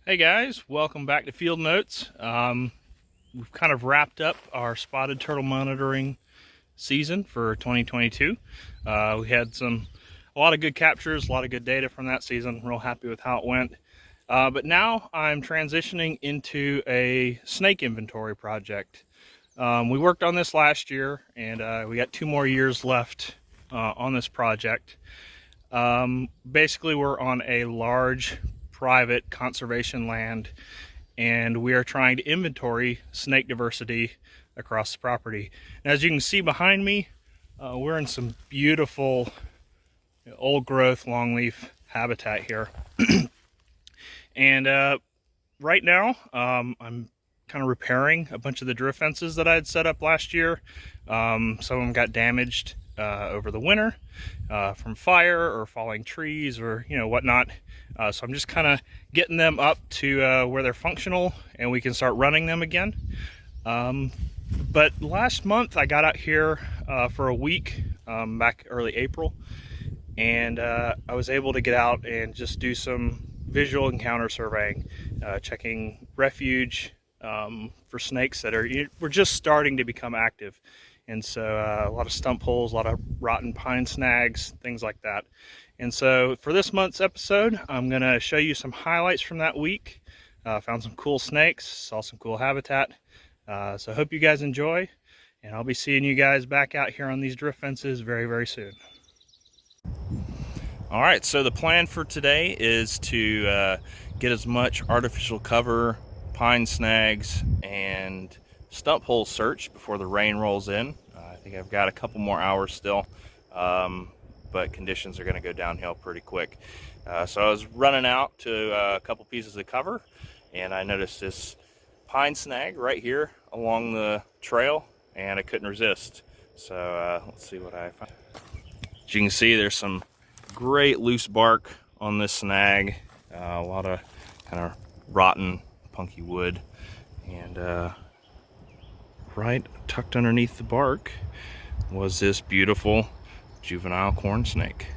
Hey guys, welcome back to Fieldnotes. We've kind of wrapped up our spotted turtle monitoring season for 2022. We had a lot of good captures, a lot of good data from that season. Real happy with how it went. But now I'm transitioning into a snake inventory project. We worked on this last year, and we got 2 more years left on this project. Basically, we're on a large private conservation land, and we are trying to inventory snake diversity across the property. And as you can see behind me, we're in some beautiful old growth longleaf habitat here. And right now, I'm kind of repairing a bunch of the drift fences that I had set up last year. Some of them got damaged over the winter from fire or falling trees or whatnot. So I'm just kind of getting them up to where they're functional and we can start running them again. But last month I got out here for a week back early April, and I was able to get out and just do some visual encounter surveying, checking refuge for snakes that were just starting to become active. And so a lot of stump holes, a lot of rotten pine snags, things like that. And so for this month's episode, I'm going to show you some highlights from that week. Found some cool snakes, saw some cool habitat. So I hope you guys enjoy, and I'll be seeing you guys back out here on these drift fences very, very soon. All right, so the plan for today is to get as much artificial cover, pine snags, and stump hole search before the rain rolls in. I think I've got a couple more hours still, but conditions are going to go downhill pretty quick. So I was running out to a couple pieces of cover, and I noticed this pine snag right here along the trail, and I couldn't resist. So let's see what I find. As you can see, there's some great loose bark on this snag, a lot of kind of rotten, punky wood, and right tucked underneath the bark was this beautiful juvenile corn snake.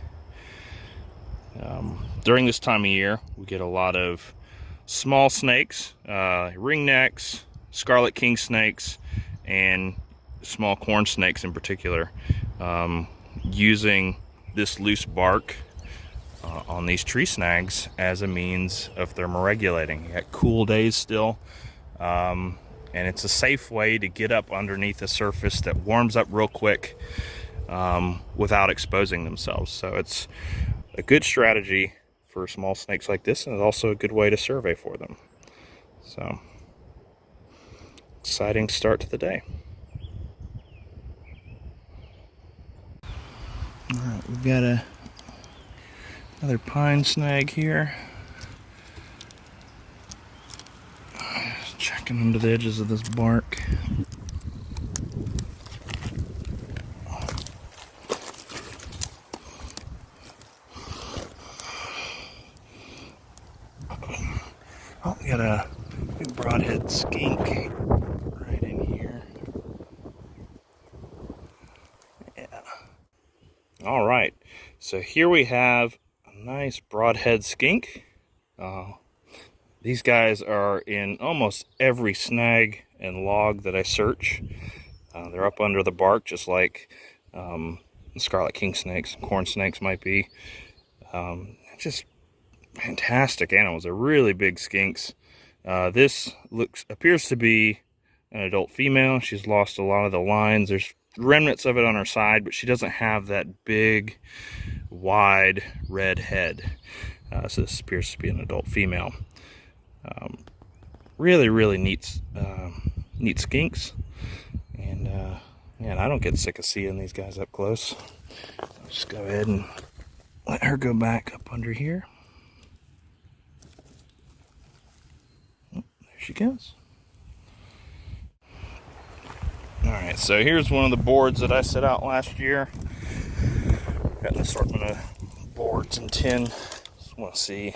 During this time of year, we get a lot of small snakes, ringnecks, scarlet king snakes, and small corn snakes in particular, using this loose bark on these tree snags as a means of thermoregulating. You got cool days still, and it's a safe way to get up underneath a surface that warms up real quick without exposing themselves. So it's a good strategy for small snakes like this, and it's also a good way to survey for them. So exciting start to the day. All right, we've got another pine snag here. Just checking under the edges of this bark. Oh, we got a big broadhead skink right in here. Yeah. All right, so here we have a nice broadhead skink. These guys are in almost every snag and log that I search. They're up under the bark, just like scarlet king snakes, corn snakes might be. Just fantastic animals. They're really big skinks. This appears to be an adult female. She's lost a lot of the lines. There's remnants of it on her side, but she doesn't have that big, wide red head. So this appears to be an adult female. Really neat skinks, and man, I don't get sick of seeing these guys up close. I'll just go ahead and let her go back up under here. Oh, there she goes. All right, so here's one of the boards that I set out last year. Got an assortment of boards and tin. Just want to see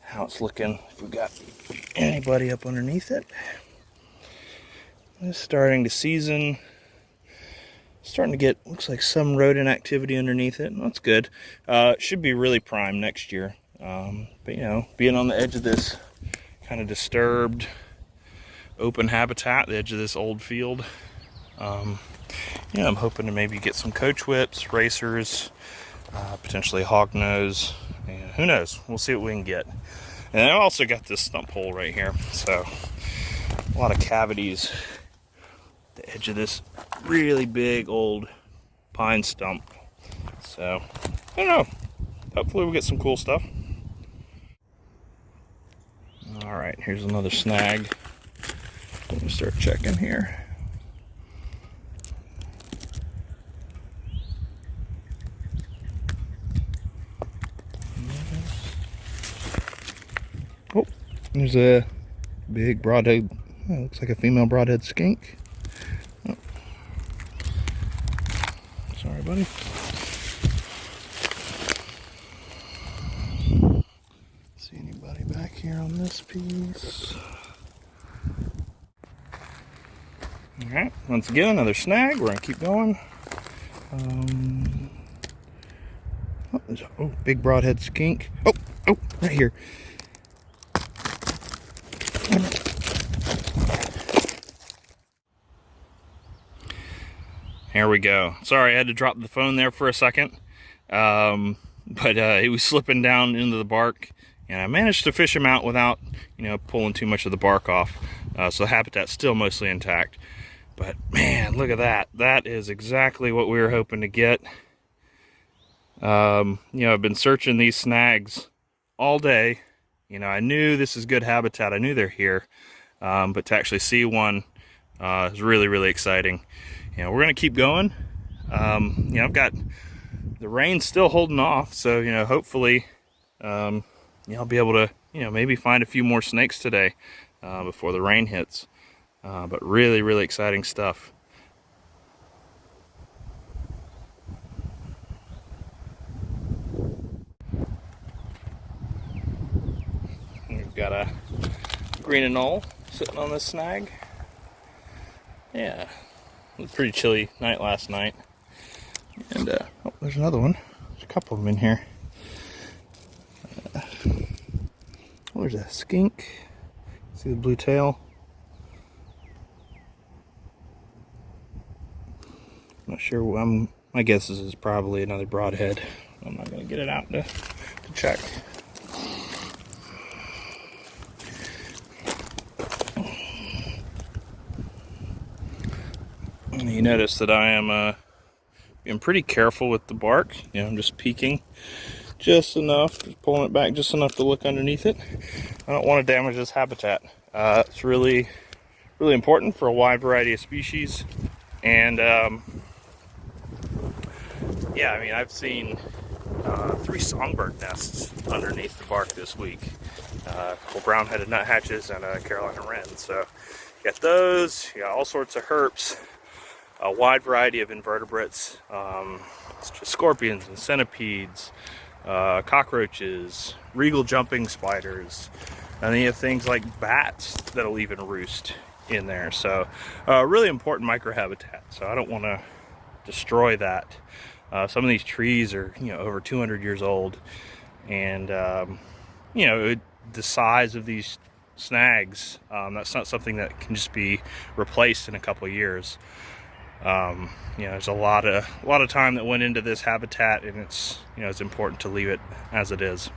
how it's looking, if we've got anybody up underneath it. It's starting to season. Starting to get, looks like some rodent activity underneath it. That's good. It should be really prime next year. But being on the edge of this kind of disturbed open habitat, the edge of this old field. I'm hoping to maybe get some coach whips, racers, potentially hognose, and who knows, we'll see what we can get. And I also got this stump hole right here, so a lot of cavities at the edge of this really big old pine stump. So I don't know, hopefully we'll get some cool stuff. All right, here's another snag. Let me start checking here. Oh, there's a big broadhead. Oh, looks like a female broadhead skink. Oh. Sorry, buddy. See anybody back here on this piece? All right, once again, another snag. We're gonna keep going. There's a big broadhead skink. Oh, right here. Here we go. Sorry, I had to drop the phone there for a second. But it was slipping down into the bark, and I managed to fish him out without, pulling too much of the bark off. So the habitat's still mostly intact. But man, look at that. That is exactly what we were hoping to get. I've been searching these snags all day. I knew this is good habitat. I knew they're here. But to actually see one is really, really exciting. We're going to keep going. I've got the rain still holding off. So, hopefully, I'll be able to, maybe find a few more snakes today before the rain hits. But really, really exciting stuff. We've got a green anole sitting on this snag. Yeah, it was a pretty chilly night last night. And there's another one. There's a couple of them in here. There's a skink. See the blue tail? Not sure. My guess is probably another broadhead. I'm not going to get it out to check. And you notice that I am being pretty careful with the bark. I'm just peeking just enough, just pulling it back just enough to look underneath it. I don't want to damage this habitat. It's really, really important for a wide variety of species. And I've seen 3 songbird nests underneath the bark this week. A couple brown-headed nuthatches and a Carolina wren. So you got those, you got all sorts of herps, a wide variety of invertebrates, scorpions and centipedes, cockroaches, regal jumping spiders, and then you have things like bats that'll even roost in there. So really important microhabitat. So I don't want to destroy that. Some of these trees are over 200 years old, and the size of these snags, that's not something that can just be replaced in a couple of years. There's a lot of time that went into this habitat, and it's important to leave it as it is.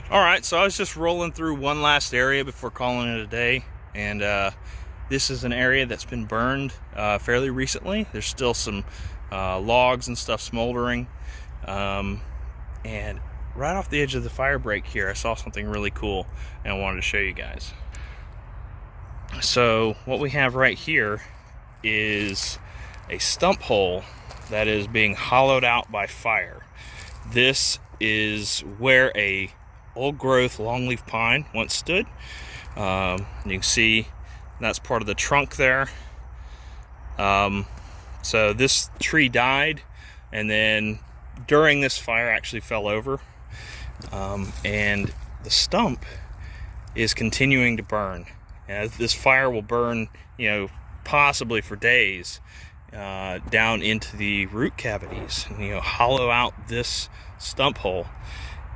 All right, so I was just rolling through one last area before calling it a day, and this is an area that's been burned fairly recently. There's still some logs and stuff smoldering, and right off the edge of the fire break here, I saw something really cool, and I wanted to show you guys. So what we have right here is a stump hole that is being hollowed out by fire. This is where a old growth longleaf pine once stood. You can see that's part of the trunk there. So this tree died, and then during this fire actually fell over, and the stump is continuing to burn. And this fire will burn, possibly for days, down into the root cavities, and hollow out this stump hole.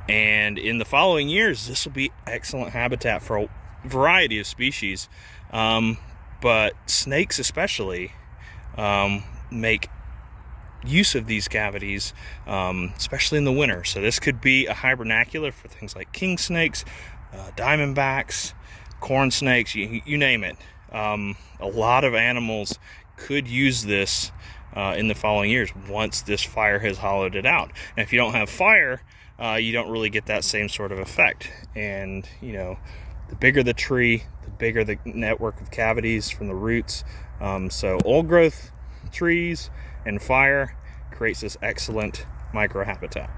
And in the following years, this will be excellent habitat for a variety of species. But snakes especially make use of these cavities, especially in the winter. So this could be a hibernacular for things like king snakes, diamondbacks, corn snakes, you name it. A lot of animals could use this in the following years once this fire has hollowed it out. And if you don't have fire, you don't really get that same sort of effect. And you know, the bigger the tree, the bigger the network of cavities from the roots. So old growth trees and fire creates this excellent microhabitat.